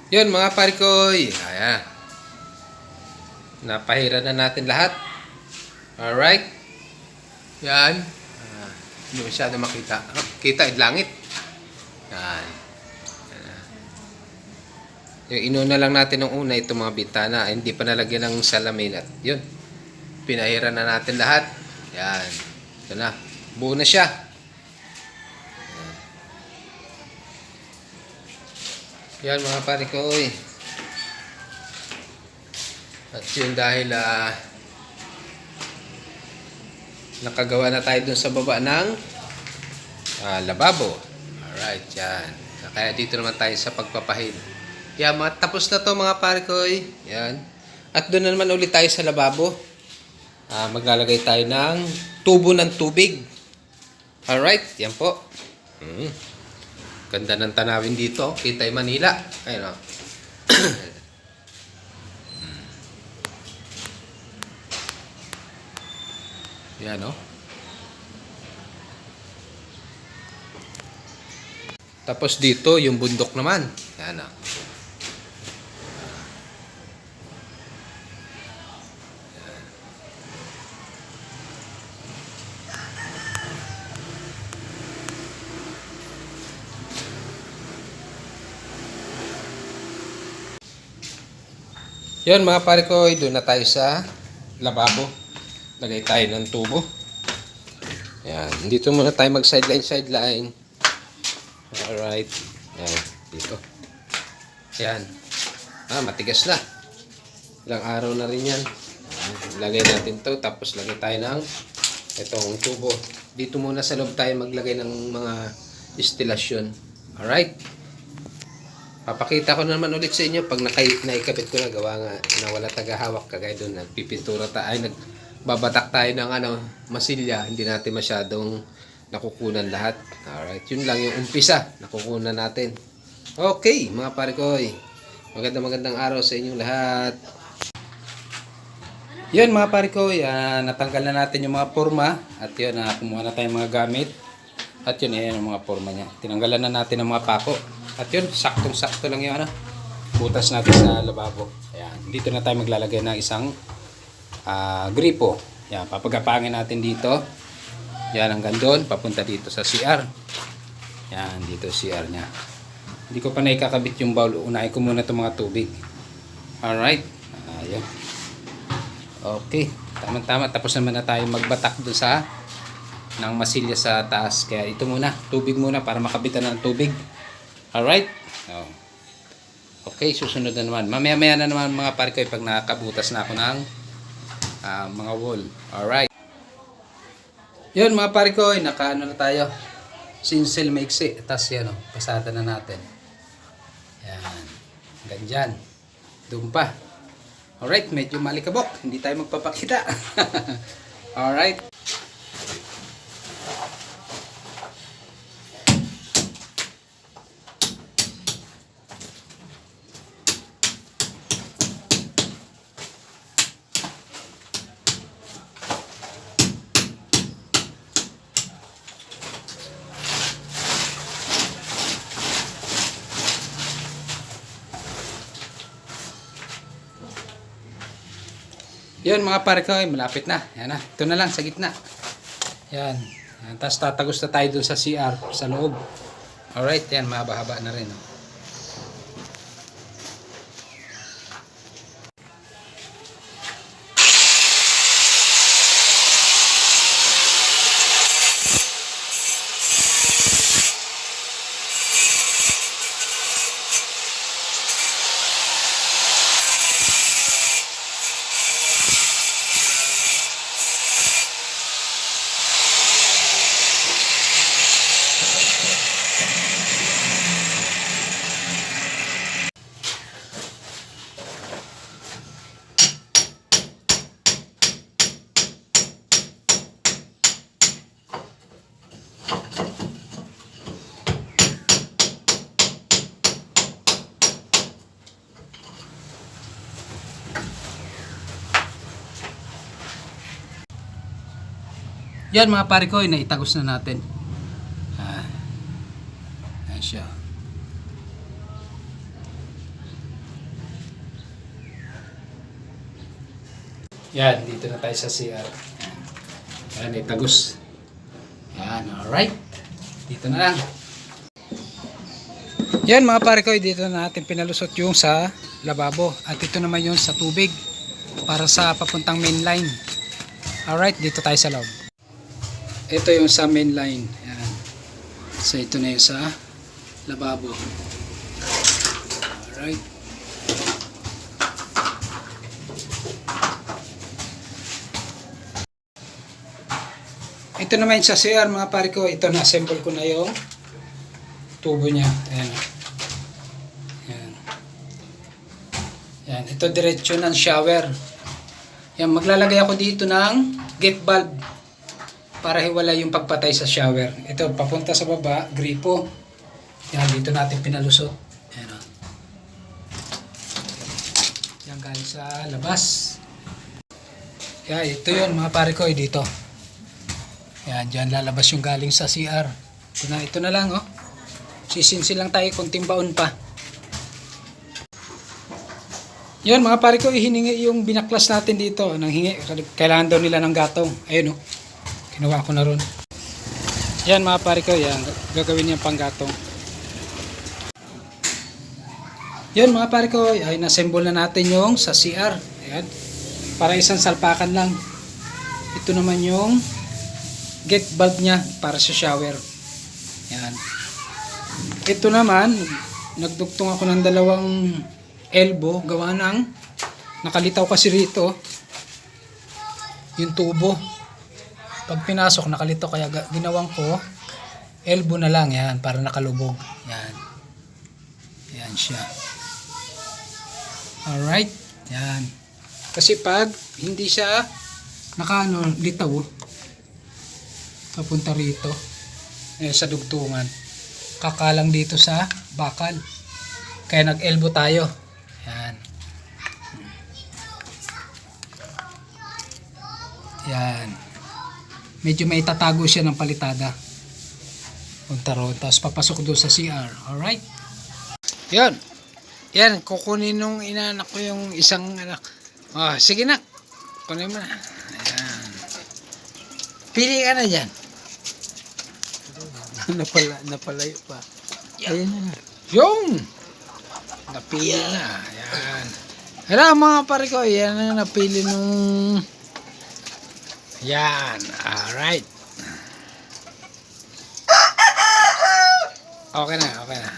Yun mga parikoy. Ayan. Napahira na natin lahat. Alright. Yan. Hindi masyado makita. Kita yung langit. Yan. Yung inuna lang natin ng una itong mga bintana. Hindi pa nalagyan ng salamin at yun. Pinahira na natin lahat. Yan. Ito na. Buo na siya. Yan mga parikoy. At yun dahil nakagawa na tayo dun sa baba ng lababo. Alright, yan. Kaya dito naman tayo sa pagpapahid. Yan, tapos na to mga parikoy. Yan. At doon na naman ulit tayo sa lababo. Maglalagay tayo ng tubo ng tubig. Alright, yan po. Ganda ng tanawin dito. Kita yung Manila. Ayun o. Yan o. Tapos dito yung bundok naman. Yan o. Yun mga pare ko, doon na tayo sa lababo. Lagay tayo ng tubo. Yan, dito muna tayo mag sideline. Alright. Yan, dito. Yan. Matigas na. Ilang araw na rin yan. Lagay natin to, tapos lagay tayo ng itong tubo. Dito muna sa loob tayo maglagay ng mga instalasyon. Alright. Papakita ko naman ulit sa inyo pag naikabit ko na, gawa nga na wala tagahawak kagaya doon. Nagpipintura tayo, nagbabatak tayo ng masilya, hindi natin masyadong nakukunan lahat. Alright, yun lang yung umpisa, nakukunan natin. Okay, mga parikoy, magandang araw sa inyong lahat. Yun mga parikoy, natanggal na natin yung mga forma. At yun, kumuha na tayong mga gamit. At yun, yan yung mga forma niya. Tinanggalan na natin ang mga pako. At yun, saktong-sakto lang yung butas natin sa lababo. Ayan, dito na tayo maglalagay ng isang gripo. Ayan, papagapangin natin dito. Yan, hanggang doon, papunta dito sa CR. Yan, dito CR nya. Hindi ko pa naikakabit yung bowl. Unahin ko muna itong mga tubig. Alright. Ayan. Okay, tama-tama. Tapos naman na tayo magbatak doon sa ng masilya sa taas. Kaya ito muna, tubig muna para makabitan ng tubig. Alright? Okay, susunod na naman. Mamaya-maya na naman mga parikoy pag nakabutas na ako ng mga wall. Alright. Yun mga parikoy, nakaano na tayo. Sinsel maiksi. Tapos yan pasada na natin. Yan. Ganyan. Doon pa. Alright, medyo malikabok. Hindi tayo magpapakita. Alright. Yan mga pare ko, malapit na. Yan na. Ito na lang sa gitna. Yan. Tapos tatagos na tayo dun sa CR sa loob. Alright, yan. Mahaba-haba na rin. Yan mga pare ko, naitagos na natin. Ayan siya. Yan, dito na tayo sa CR. Yan, itagos. Yan, alright. Dito na lang. Yan mga pare ko, dito na natin pinalusot yung sa lababo. At ito naman yung sa tubig para sa papuntang main line. Alright, dito tayo sa loob. Ito yung sa main line. Yan. So ito na yung sa lababo. Alright. Ito naman sa CR mga pare ko. Ito na-assemble ko na yung tubo niya. Ayan. Ayan. Ayan. Ito diretsyo ng shower. Yan, maglalagay ako dito ng gate valve para hiwala yung pagpatay sa shower. Ito, papunta sa baba, gripo. Yan, dito natin pinalusot. Ayan o. Yan, galing sa labas. Yan, ito yun mga pare ko, dito. Yan, dyan lalabas yung galing sa CR. Ito na lang, oh. Sisinsil lang tayo, kunting baon pa. Yan, mga pare ko, hiningi yung binaklas natin dito. Nang hingi, kailangan daw nila ng gatong. Ayun, oh. Kinuha ko na ron. Yan, mga pare ko, yan. Gagawin yung panggatong. Yan, mga pare ko, ay nassemble na natin yung sa CR. Ayan. Para isang salpakan lang. Ito naman yung gate valve niya para sa shower. Yan. Ito naman, nagduktong ako ng dalawang elbow, gawa ng nakalitaw kasi rito yung tubo. Pag pinasok, nakalitaw, kaya ginawang ko elbow na lang, yan, para nakalubog. Yan. Yan siya. Alright. Yan. Kasi pag hindi siya litaw, papunta rito sa dugtungan, kakalang dito sa bakal, kaya nag-elbow tayo. Yan. Yan. Medyo may tatago siya ng palitada. Punta ron, tapos papasok doon sa CR. Alright. Yan. Yan, kukunin nung inanak ko yung isang anak. Oh, sige nak. Kunin mo na. Ayan. Pili ka na dyan. Napalayo pa. Ayan na. Yung! Napili na. Ayan. Hala mga pare ko. Yan na napili nung... Yan. Alright. Okay na. Okay na.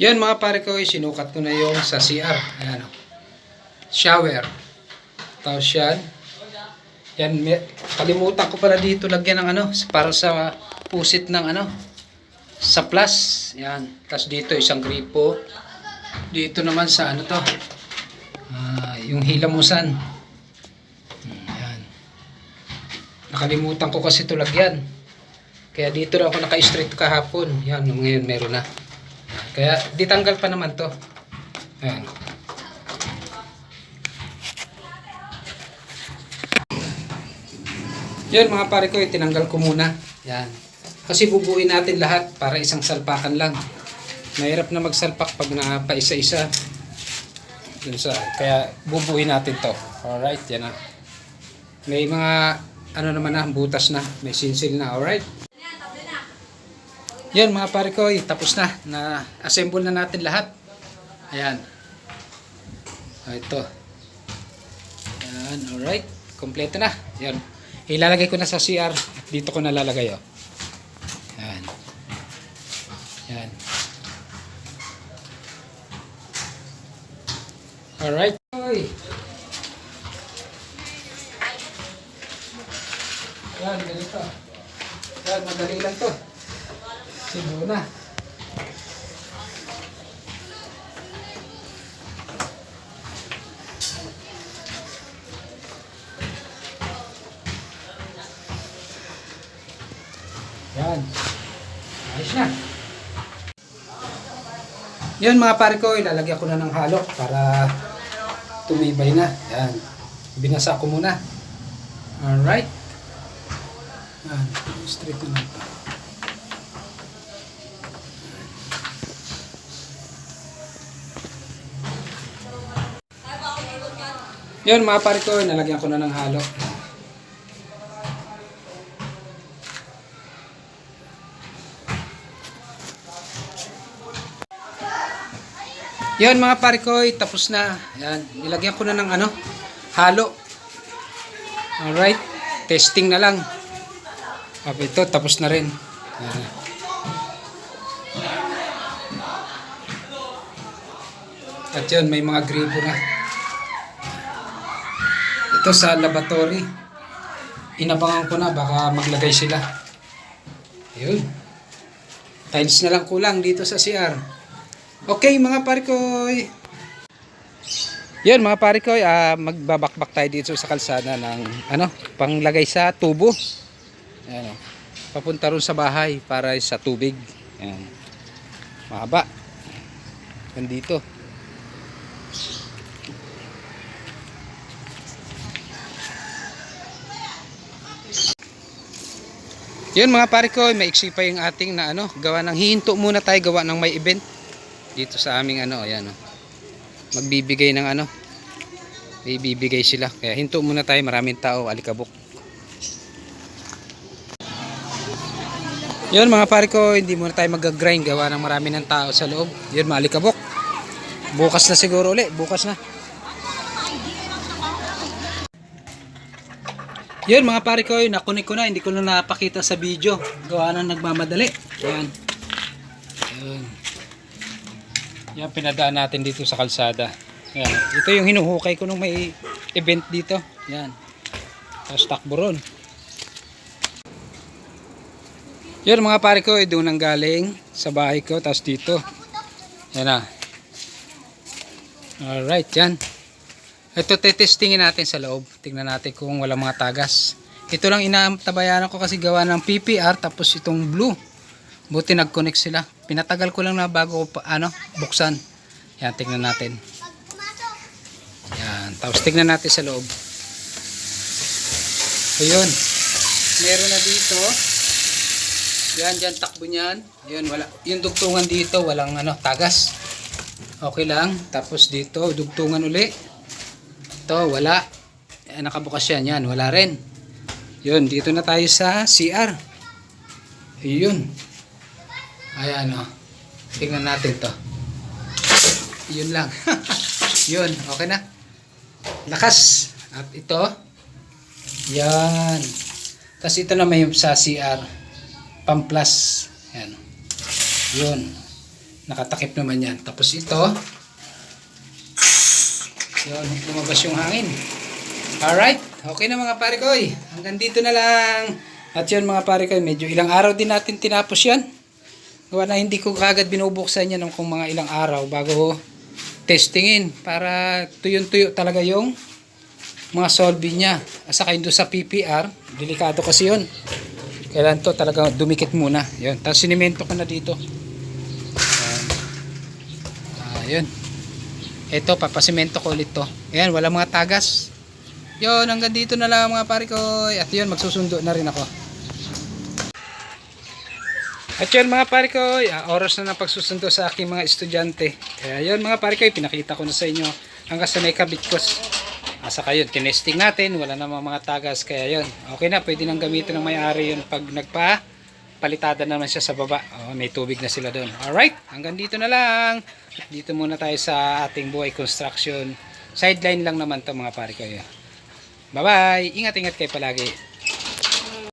Yan mga pare ko. Sinukat ko na yung sa CR. Ayan o. Shower. Tapos yan. Yan, kalimutan ko pala dito lagyan ng para sa pusit ng sa plus. Yan. Tapos dito isang gripo. Dito naman sa to. Yung hilamusan. Yan. Nakalimutan ko kasi ito lagyan. Kaya dito na ako naka-straight kahapon. Yan, ngayon meron na. Kaya ditanggal pa naman to. Ayan. Yan mga pare ko, tinanggal ko muna. Yan. Kasi bubuin natin lahat para isang salpakan lang. Mahirap na magsalpak pag napaisa-isa. Kaya bubuin natin to. Alright, yan na. May mga naman na, butas na. May sinsil na, alright. Yan mga pare ko, tapos na. Na-assemble na natin lahat. Ayan. Ito. Yan, alright. Kompleto na. Yan. Ilalagay ko na sa CR. Dito ko nalalagay, oh. Yan. Yan. Alright. Yan, ganito. Yan, madali lang to. Siguro na. Yan. Ayos na. Yan mga pare ko, ilalagyan ko na ng halo para tumibay na. Yan. Binasa ko muna. Alright. Yan. Straight na lang. Yun mga pare ko, nalagyan ko na ng halo. Yun mga pare ko, tapos na. Yan, nilagyan ko na ng ano, halo. Alright, testing na lang. Ito, tapos na rin. Yan. At yun, may mga gripo na. Ito sa laboratory. Inabangan ko na, baka maglagay sila. Ayun. Tiles na lang kulang dito sa CR. Okay mga parikoy. Yun mga parikoy, magbabakbak tayo dito sa kalsada ng ano, panglagay sa tubo. Ayan, papunta ron sa bahay para sa tubig. Ayan. Mahaba. Nandito. Yun mga pare ko, maiksi pa yung ating na ano, gawa ng hihinto muna tayo, gawa ng may event dito sa aming ano, ayan oh. Magbibigay ng ano, ibibigay sila. Kaya hinto muna tayo, maraming tao, alikabok. Yun mga pare ko, hindi muna tayo mag-grind, gawa ng marami ng tao sa loob. Yun, maalikabok. Bukas na siguro ulit, bukas na. Yun mga pare ko, nakunik ko na, hindi ko na napakita sa video. Gawa na nagmamadali. Ayan. Ayan. Yan, pinadaan natin dito sa kalsada. Ayan. Ito yung hinuhukay ko nung may event dito. Ayan. Tapos takbo ron. Yun mga pare ko, doon nang galing sa bahay ko. Tapos dito. Ayan na. Alright, yan. Ito tetestingin natin sa loob. Tingnan natin kung wala mga tagas. Ito lang inaantabayanan ko kasi gawa ng PPR tapos itong blue. Buti nag-connect sila. Pinatagal ko lang na bago ko buksan. Yan, tingnan natin. Yan, tapos tingnan natin sa loob. Ayun. Meron na dito. Yan, dyan takbo niyan. Ayun, wala. Yung dugtungan dito, walang tagas. Okay lang. Tapos dito, dugtungan uli. Ito, wala. Nakabukas yan. Yan, wala rin. Yun, dito na tayo sa CR. Ayun. Ayan, o. Tingnan natin to. Yun lang. Yun, okay na. Lakas. At ito. Yan. Tapos ito na may sa CR. Pamplas. Yan. Yun. Nakatakip naman yan. Tapos ito. Yun, lumabas yung hangin. Alright, okay na mga pare koy. Hanggang dito na lang. At yun mga pare koy, medyo ilang araw din natin tinapos yan. Gawa na hindi ko kagad binubuksan yan ng kung mga ilang araw bago testingin. Para tuyo-tuyo talaga yung mga solving niya. Saka yun doon sa PPR, delikado kasi yun. Kailan to talaga dumikit muna. Yun, tapos sinimento ko na dito. Yun. Ito, papasimento ko ulit to. Ayan, wala mga tagas. Yun, hanggang dito na lang mga pare ko. At yun, magsusundo na rin ako. At yun mga pare ko, oras na ng pagsusundo sa aking mga estudyante. Kaya yun mga pare ko, pinakita ko na sa inyo hanggang sa may kabit ko. Saka yun, tinesting natin, wala namang mga tagas. Kaya yun, okay na, pwede nang gamitin ng may-ari yun pag palitada naman siya sa baba. May tubig na sila doon. Alright, hanggang dito na lang. Dito muna tayo sa ating buhay construction. Sideline lang naman to mga pare ko. Bye bye, ingat-ingat kayo palagi.